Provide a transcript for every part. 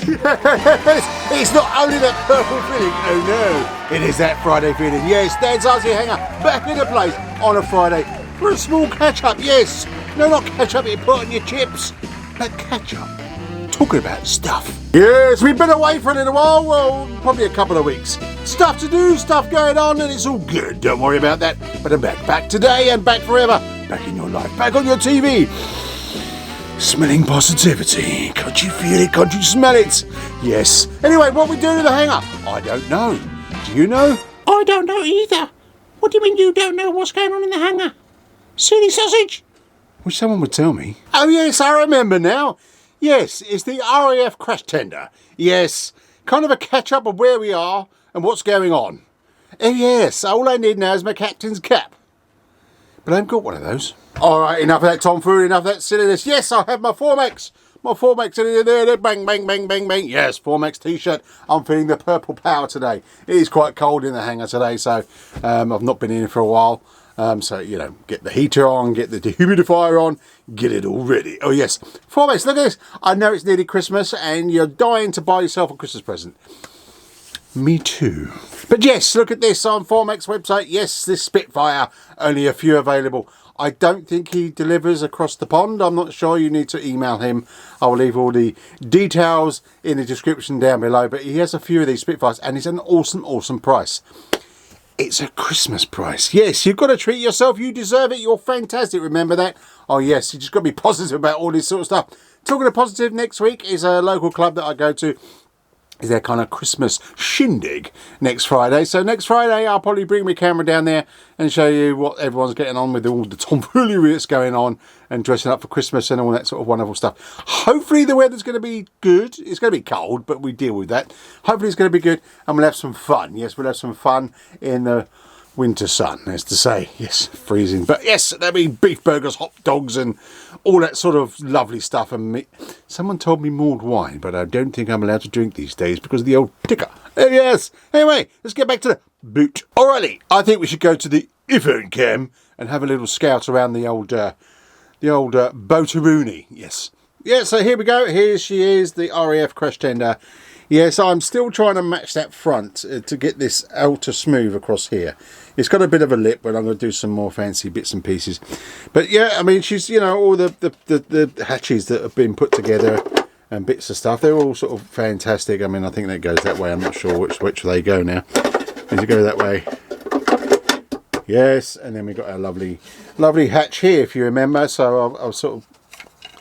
Yes, it's not only that purple feeling, oh no, it is that Friday feeling. Yes, Dad's RC Hangar back in the place on a Friday for a small catch-up, yes. No, not catch-up you put on your chips, but catch-up. Talking about stuff. Yes, we've been away for a little while, well, probably a couple of weeks. Stuff to do, stuff going on, and it's all good. Don't worry about that. But I'm back. Back today and back forever. Back in your life. Back on your TV. Smelling positivity. Can't you feel it? Can't you smell it? Yes. Anyway, what we doing in the hangar? I don't know. Do you know? I don't know either. What do you mean you don't know what's going on in the hangar? Silly sausage. Wish someone would tell me. Oh yes, I remember now. Yes, it's the RAF crash tender. Yes, kind of a catch-up of where we are and what's going on. Oh yes, all I need now is my captain's cap. But I haven't got one of those. Alright, enough of that tomfoolery, enough of that silliness. Yes, I have my Formex. My Formex in there, bang, bang, bang, bang, bang. Yes, Formex t-shirt. I'm feeling the purple power today. It is quite cold in the hangar today, so I've not been in for a while. So, you know, get the heater on, get the dehumidifier on, get it all ready. Oh, yes. Formex, look at this. I know it's nearly Christmas and you're dying to buy yourself a Christmas present. Me too. But yes, look at this on Formex website. Yes, this Spitfire, only a few available. I don't think he delivers across the pond. I'm not sure. You need to email him. I will leave all the details in the description down below. But he has a few of these Spitfires and it's an awesome, awesome price. It's a Christmas price. Yes, you've got to treat yourself. You deserve it. You're fantastic. Remember that? Oh, yes. You just got to be positive about all this sort of stuff. Talking of positive, next week is a local club that I go to. Is their kind of Christmas shindig next Friday. So next Friday, I'll probably bring my camera down there and show you what everyone's getting on with all the tomfoolery that's going on and dressing up for Christmas and all that sort of wonderful stuff. Hopefully the weather's going to be good. It's going to be cold, but we deal with that. Hopefully it's going to be good and we'll have some fun. Yes, we'll have some fun in the winter sun, as to say. Yes, freezing. But yes, there'll be beef burgers, hot dogs and all that sort of lovely stuff. And meat. Someone told me mulled wine, but I don't think I'm allowed to drink these days because of the old ticker. Oh, yes. Anyway, let's get back to the boot. Alrighty, I think we should go to the iPhone cam and have a little scout around the old boateroony. Yes. Yeah, so here we go. Here she is, the RAF crash tender. Yes, I'm still trying to match that front to get this ultra smooth across here. It's got a bit of a lip, but I'm going to do some more fancy bits and pieces. But yeah, I mean, she's, you know, all the hatches that have been put together and bits of stuff, they're all sort of fantastic. I mean, I think that goes that way. I'm not sure which they go now. Does it go that way? Yes, and then we've got our lovely hatch here, if you remember. So I'll sort of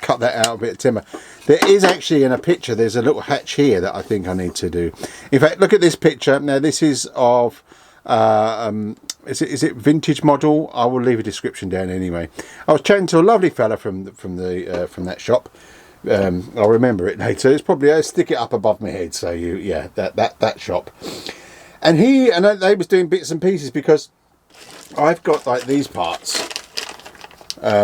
cut that out a bit of timber. There is actually in a picture, there's a little hatch here that I think I need to do. In fact, look at this picture. Now this is of, is it vintage model? I will leave a description down anyway. I was chatting to a lovely fella from that shop. I'll remember it later. It's probably, I'll stick it up above my head. So yeah, that shop. And they was doing bits and pieces because I've got like these parts.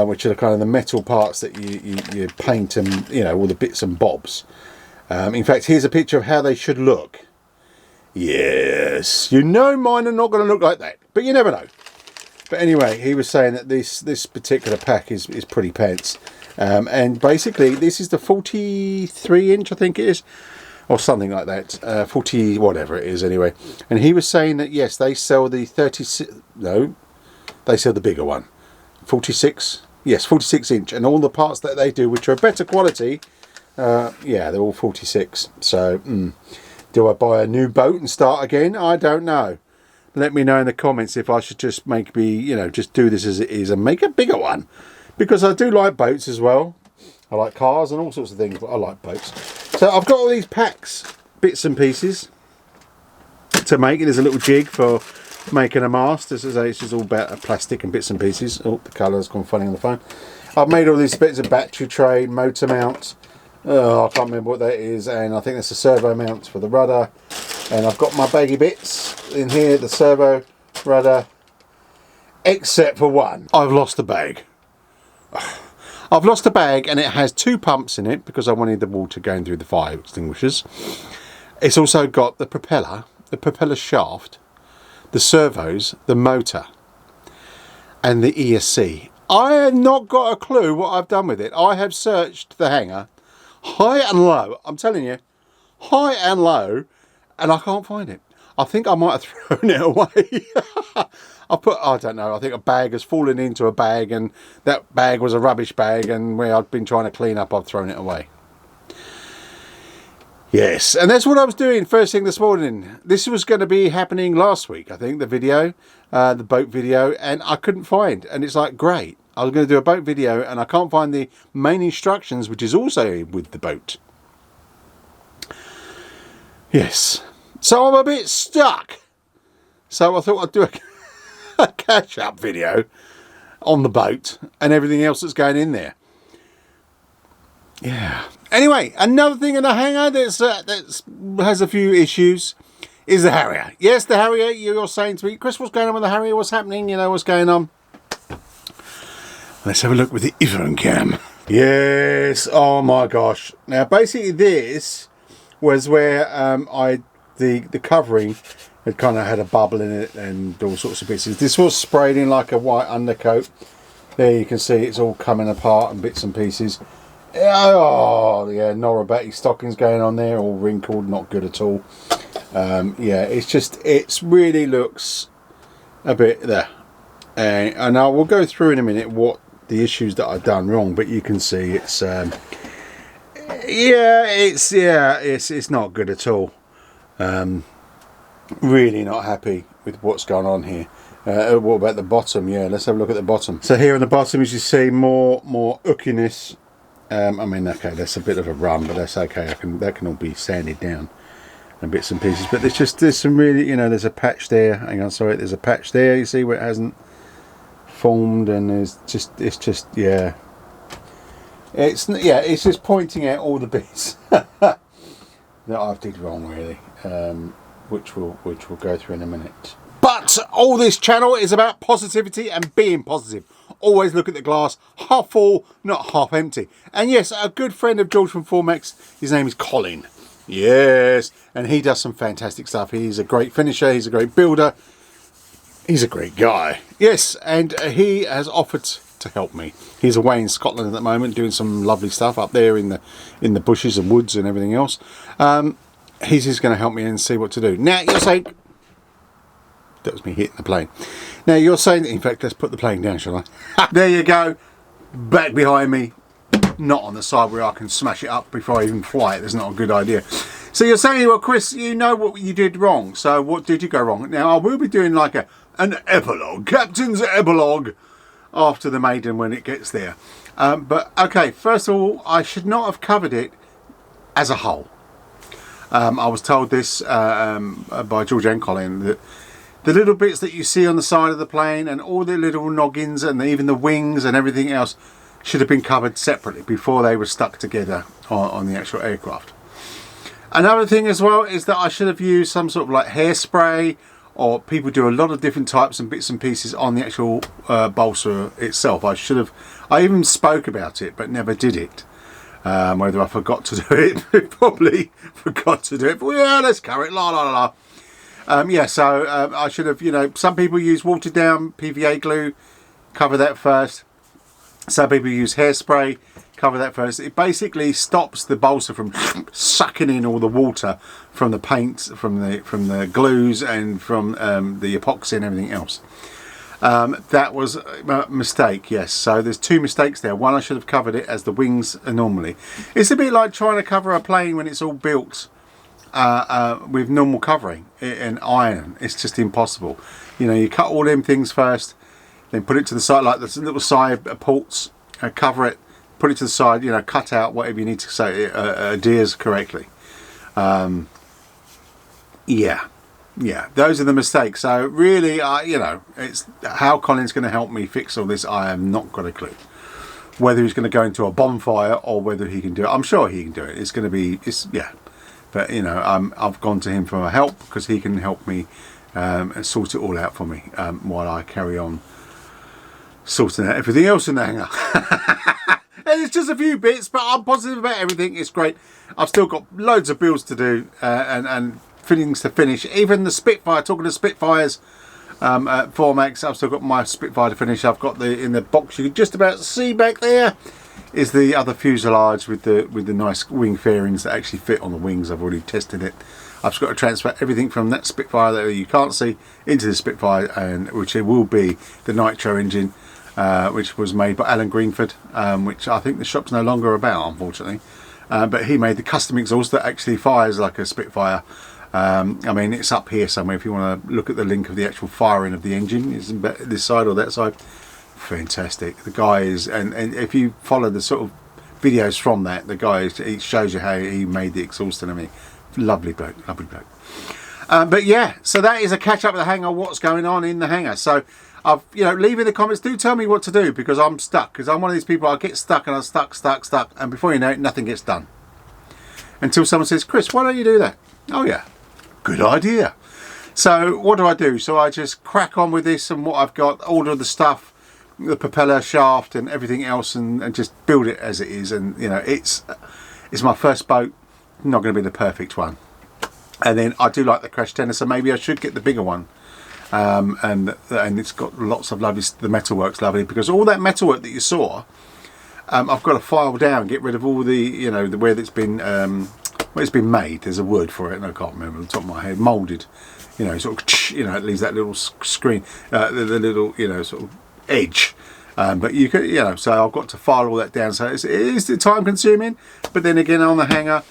Which are kind of the metal parts that you paint and, you know, all the bits and bobs. In fact, here's a picture of how they should look. Yes, you know mine are not going to look like that, but you never know. But anyway, he was saying that this particular pack is pretty pants. And basically, this is the 43 inch, I think it is, or something like that. 40, whatever it is anyway. And he was saying that, yes, they sell the 36, no, they sell the bigger one. 46, yes, 46 inch, and all the parts that they do, which are better quality, yeah, they're all 46. So do I buy a new boat and start again? I don't know. Let me know in the comments if I should just just do this as it is and make a bigger one, because I do like boats as well. I like cars and all sorts of things, but I like boats. So I've got all these packs, bits and pieces to make. There's a little jig for making a mast. This is all about plastic and bits and pieces. Oh, the colour's gone funny on the phone. I've made all these bits of battery tray, motor mount. Oh, I can't remember what that is. And I think that's a servo mount for the rudder. And I've got my baggy bits in here, the servo, rudder, except for one. I've lost the bag. I've lost the bag, and it has two pumps in it because I wanted the water going through the fire extinguishers. It's also got the propeller shaft, the servos, the motor, and the ESC. I have not got a clue what I've done with it. I have searched the hangar high and low. I'm telling you, high and low, and I can't find it. I think I might have thrown it away. I don't know, I think a bag has fallen into a bag, and that bag was a rubbish bag, and where I'd been trying to clean up, I've thrown it away. Yes, and that's what I was doing first thing this morning. This was going to be happening last week, I think, the video, the boat video, and I couldn't find. And it's like, great, I was going to do a boat video, and I can't find the main instructions, which is also with the boat. Yes, so I'm a bit stuck. So I thought I'd do a catch-up video on the boat and everything else that's going in there. Yeah. Anyway, another thing in the hangar that has a few issues is the Harrier. Yes, the Harrier. You're saying to me, Chris, what's going on with the Harrier? What's happening? You know, what's going on? Let's have a look with the iPhone cam. Yes. Oh my gosh. Now, basically, this was where the covering had kind of had a bubble in it and all sorts of bits. This was sprayed in like a white undercoat. There you can see it's all coming apart and bits and pieces. Oh yeah, Nora Betty stockings going on there, all wrinkled, not good at all. Yeah, it really looks a bit there. And I will go through in a minute what the issues that I've done wrong, but you can see it's it's not good at all. Really not happy with what's going on here. What about the bottom? Yeah, let's have a look at the bottom. So here on the bottom, as you see, more ookiness. I mean, okay, that's a bit of a run, but that's okay. That can all be sanded down and bits and pieces. But there's some really, you know, there's a patch there. Hang on, sorry, there's a patch there. You see where it hasn't formed, and it's just it's just pointing out all the bits that I've did wrong, really, which we'll go through in a minute. But all this channel is about positivity and being positive. Always look at the glass half full, not half empty. And yes, a good friend of George from Formex, his name is Colin. Yes, and he does some fantastic stuff. He's a great finisher, he's a great builder, he's a great guy. Yes, and he has offered to help me. He's away in Scotland at the moment doing some lovely stuff up there in the bushes and woods and everything else. He's just going to help me and see what to do. Now, you're saying... That was me hitting the plane. Now you're saying, in fact, let's put the plane down, shall I? There you go. Back behind me. Not on the side where I can smash it up before I even fly it. That's not a good idea. So you're saying, well, Chris, you know what you did wrong. So what did you go wrong? Now I will be doing like an epilogue, captain's epilogue, after the maiden when it gets there. But okay, first of all, I should not have covered it as a whole. I was told this by George and Colin that the little bits that you see on the side of the plane and all the little noggins and even the wings and everything else should have been covered separately before they were stuck together on the actual aircraft. Another thing as well is that I should have used some sort of like hairspray, or people do a lot of different types and bits and pieces on the actual balsa itself. I even spoke about it but never did it. Whether I forgot to do it, probably forgot to do it, but yeah, let's cover it, la la la la. I should have, you know, some people use watered down PVA glue, cover that first. Some people use hairspray, cover that first. It basically stops the balsa from sucking in all the water from the paints, from the glues, and from the epoxy and everything else. That was a mistake, yes. So there's two mistakes there. One, I should have covered it as the wings are normally. It's a bit like trying to cover a plane when it's all built with normal covering and iron. It's just impossible. You know, you cut all them things first, then put it to the side, like the little side ports, cover it, put it to the side, you know, cut out whatever you need to say, adheres correctly. Yeah, those are the mistakes. So really, you know, it's how Colin's going to help me fix all this, I have not got a clue. Whether he's going to go into a bonfire or whether he can do it, I'm sure he can do it. It's going to be, yeah. But, you know, I've gone to him for help because he can help me and sort it all out for me while I carry on sorting out everything else in the hangar. And it's just a few bits, but I'm positive about everything. It's great. I've still got loads of builds to do and things to finish. Even the Spitfire, talking to Spitfires at Formex, I've still got my Spitfire to finish. I've got in the box you can just about see back there. is the other fuselage with the nice wing fairings that actually fit on the wings. I've already tested it. I've just got to transfer everything from that Spitfire that you can't see into the Spitfire, and which it will be the nitro engine, which was made by Alan Greenford, which I think the shop's no longer about, unfortunately. But he made the custom exhaust that actually fires like a Spitfire. I mean, it's up here somewhere if you want to look at the link of the actual firing of the engine. It's this side or that side. Fantastic. The guy is, and if you follow the sort of videos from that, the guy it shows you how he made the exhaust and everything. Lovely bloke, lovely bloke. But yeah, so that is a catch up with the hangar. What's going on in the hangar? So I've, leave in the comments. Do tell me what to do, because I'm stuck. Because I'm one of these people. I get stuck and I'm stuck, and before you know it, nothing gets done. Until someone says, "Chris, why don't you do that?" Oh yeah, good idea. So what do? So I just crack on with this and what I've got, order the stuff, the propeller shaft and everything else, and just build it as it is. And it's my first boat. Not going to be the perfect one. And then I do like the crash tender, so maybe I should get the bigger one. And it's got lots of lovely, the metalwork's lovely, because all that metalwork that you saw, I've got to file down, get rid of all the, the where it's been, where it's been made. There's a word for it, and I can't remember on the top of my head. Moulded, sort of, it leaves that little screen, the little, sort of edge. But you could, so I've got to file all that down. So it is time consuming, but then again on the hangar,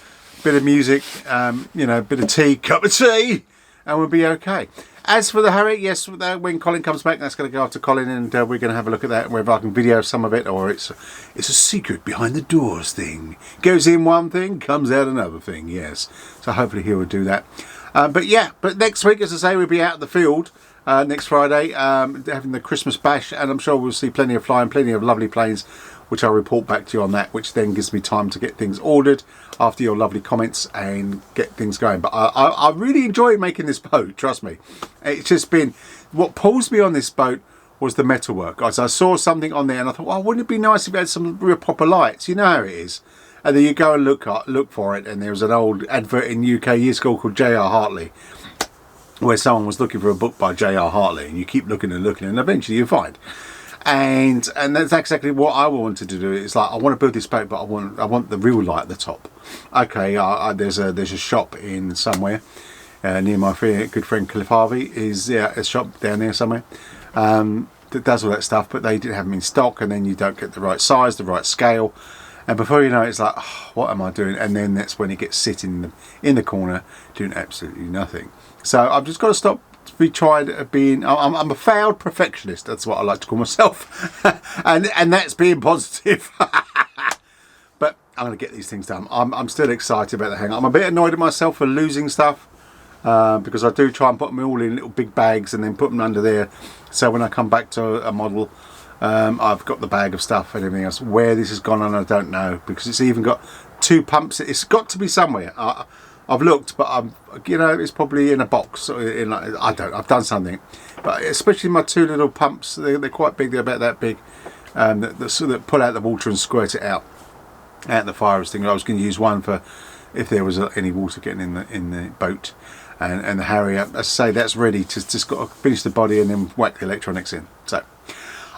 bit of music, bit of tea, cup of tea, and we'll be okay. As for the Harrier, yes, when Colin comes back, that's going to go after Colin, and we're going to have a look at that, whether I can video some of it, or it's a secret behind the doors thing. Goes in one thing, comes out another thing, yes. So hopefully he will do that. But next week, as I say, we'll be out in the field next Friday, having the Christmas bash, and I'm sure we'll see plenty of flying, plenty of lovely planes, which I'll report back to you on that, which then gives me time to get things ordered after your lovely comments and get things going. But I really enjoyed making this boat, trust me. It's just been, what pulls me on this boat was the metalwork. As I saw something on there and I thought, well, wouldn't it be nice if it had some real proper lights? You know how it is. And then you go and look for it, and there was an old advert in UK years ago called J.R. Hartley, where someone was looking for a book by J.R. Hartley, and you keep looking and looking, and eventually you find. And that's exactly what I wanted to do. It's like, I want to build this boat, but I want the real light at the top. Okay, there's a shop in somewhere near my good friend Cliff Harvey. Is a shop down there somewhere that does all that stuff, but they didn't have them in stock, and then you don't get the right size, the right scale, and before you know it, it's like, oh, what am I doing? And then that's when it gets sitting in the corner doing absolutely nothing. So I've just got to stop. We tried being, I'm a failed perfectionist, that's what I like to call myself, and that's being positive. But I'm going to get these things done. I'm still excited about the hangar. I'm a bit annoyed at myself for losing stuff, because I do try and put them all in little big bags and then put them under there, so when I come back to a model, I've got the bag of stuff and everything else. Where this has gone on, I don't know, because it's even got 2 pumps. It's got to be somewhere. I've looked, but it's probably in a box. I've done something, but especially my 2 little pumps, they're quite big. They're about that big, that pull out the water and squirt it out the fire thing. I was going to use one for if there was any water getting in the boat, and the Harrier. As I say, that's ready. Just got to finish the body and then whack the electronics in. So,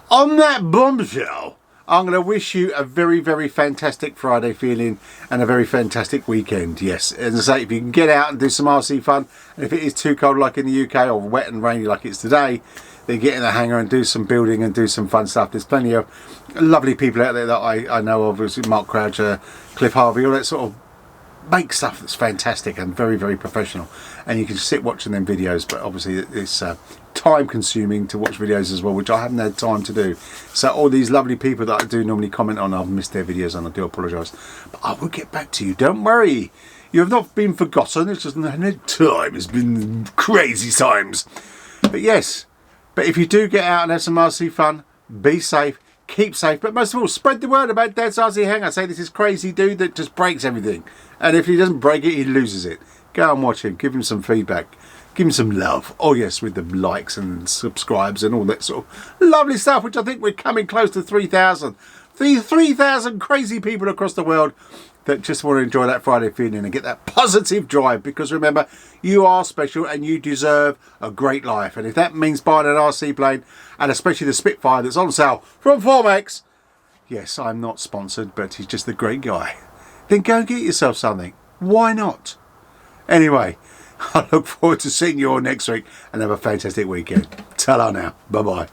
on that bombshell, I'm going to wish you a very, very fantastic Friday feeling and a very fantastic weekend. Yes, as I say, if you can get out and do some RC fun, and if it is too cold like in the UK or wet and rainy like it's today, then get in the hangar and do some building and do some fun stuff. There's plenty of lovely people out there that I know of, as Mark Croucher, Cliff Harvey, all that sort of make stuff that's fantastic and very, very professional. And you can sit watching them videos, but obviously it's time consuming to watch videos as well, which I haven't had time to do. So all these lovely people that I do normally comment on, I've missed their videos and I do apologise, but I will get back to you, don't worry. You have not been forgotten. It's just not had time. It's been crazy times. But yes, but if you do get out and have some RC fun, be safe, keep safe, but most of all, spread the word about Dad's RC Hangar. Say this is crazy dude that just breaks everything, and if he doesn't break it, he loses it. Go and watch him, give him some feedback, give him some love. Oh yes, with the likes and subscribes and all that sort of lovely stuff, which I think we're coming close to 3,000. 3,000 crazy people across the world that just want to enjoy that Friday feeling and get that positive drive, because remember, you are special and you deserve a great life. And if that means buying an RC plane, and especially the Spitfire that's on sale from Formex, Yes, I'm not sponsored, but he's just a great guy. Then go get yourself something. Why not? Anyway, I look forward to seeing you all next week and have a fantastic weekend. Ta-ra now. Bye-bye.